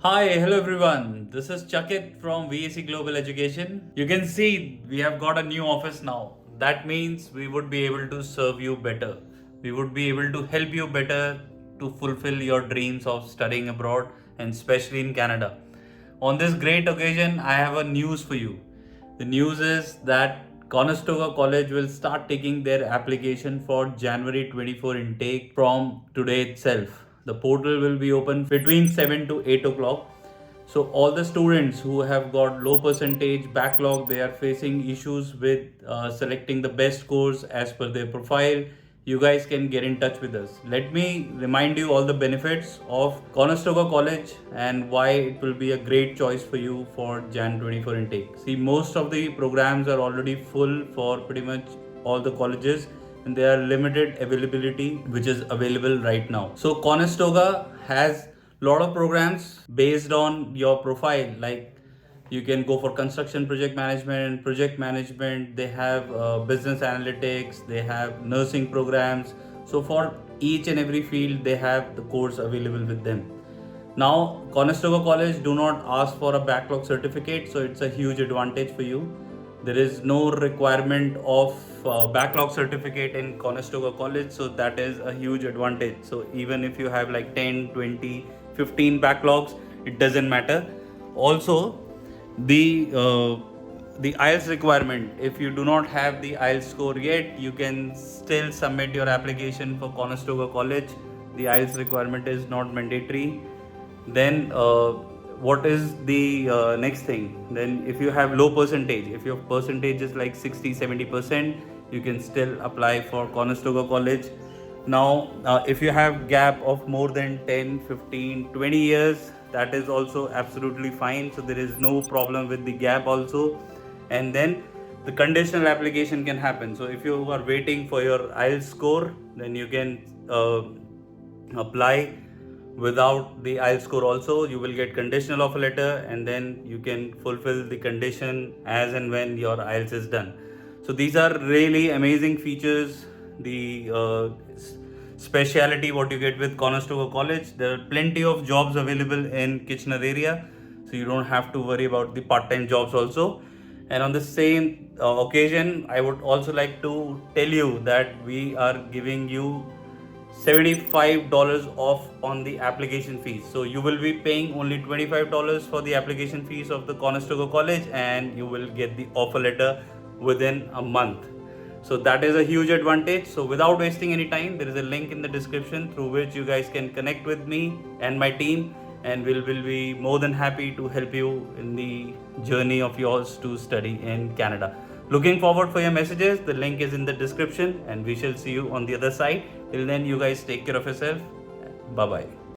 Hi, hello everyone. This is Chakit from VAC Global Education. You can see we have got a new office now. That means we would be able to serve you better. We would be able to help you better to fulfill your dreams of studying abroad and especially in Canada. On this great occasion, I have a news for you. The news is that Conestoga College will start taking their application for January 24 intake from today itself. The portal will be open between 7 to 8 o'clock. So all the students who have got low percentage backlog, they are facing issues with selecting the best course as per their profile. You guys can get in touch with us. Let me remind you all the benefits of Conestoga College and why it will be a great choice for you for Jan 24 intake. See, most of the programs are already full for pretty much all the colleges, and there are limited availability which is available right now. So Conestoga has lot of programs based on your profile, like you can go for construction project management. They have business analytics, they have nursing programs. So for each and every field they have the course available with them. Now Conestoga College do not ask for a backlog certificate, so it's a huge advantage for you. There is no requirement of backlog certificate in Conestoga College, so that is a huge advantage. So even if you have like 10, 20, 15 backlogs, it doesn't matter. Also, the IELTS requirement, if you do not have the IELTS score yet, you can still submit your application for Conestoga College. The IELTS requirement is not mandatory. Then what is the next thing? Then if you have low percentage, if your percentage is like 60-70%, you can still apply for Conestoga College. Now if you have gap of more than 10, 15, 20 years, that is also absolutely fine. So there is no problem with the gap also. And then the conditional application can happen. So if you are waiting for your IELTS score, then you can apply without the IELTS score also. You will get conditional offer letter, and then you can fulfill the condition as and when your IELTS is done. So these are really amazing features. The speciality what you get with Conestoga College. There are plenty of jobs available in Kitchener area, so you don't have to worry about the part-time jobs also. And on the same occasion, I would also like to tell you that we are giving you $75 off on the application fees. So you will be paying only $25 for the application fees of the Conestoga College, and you will get the offer letter within a month. So that is a huge advantage. So without wasting any time, there is a link in the description through which you guys can connect with me and my team, and we will be more than happy to help you in the journey of yours to study in Canada. Looking forward for your messages. The link is in the description, and we shall see you on the other side. Till then, you guys take care of yourself. Bye bye.